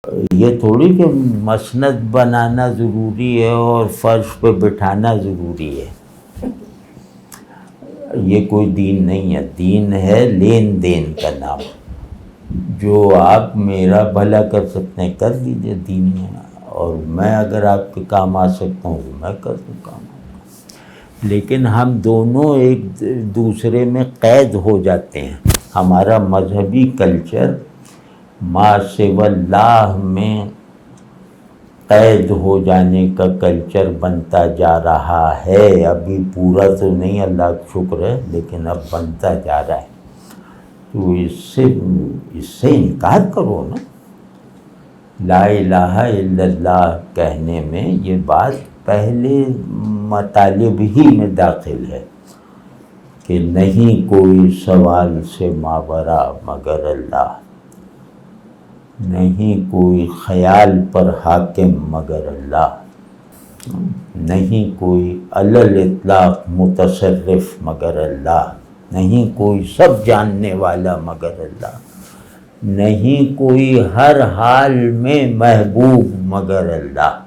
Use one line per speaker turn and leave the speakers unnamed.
یہ تھوڑی کہ مسند بنانا ضروری ہے اور فرش پہ بٹھانا ضروری ہے، یہ کوئی دین نہیں ہے. دین ہے لین دین کا نام. جو آپ میرا بھلا کر سکتے ہیں کر دیجیے دین میں، اور میں اگر آپ کے کام آ سکتا ہوں تو میں کر دوں کام. لیکن ہم دونوں ایک دوسرے میں قید ہو جاتے ہیں. ہمارا مذہبی کلچر ما سوی اللہ میں قید ہو جانے کا کلچر بنتا جا رہا ہے. ابھی پورا تو نہیں، اللہ کا شکر ہے، لیکن اب بنتا جا رہا ہے. تو اس سے انکار کرو نا. لا الہ الا اللہ کہنے میں یہ بات پہلے مطالب ہی میں داخل ہے کہ نہیں کوئی سوال سے ماورا مگر اللہ، نہیں کوئی خیال پر حاکم مگر اللہ، نہیں کوئی علی الاطلاق متصرف مگر اللہ، نہیں کوئی سب جاننے والا مگر اللہ، نہیں کوئی ہر حال میں محبوب مگر اللہ.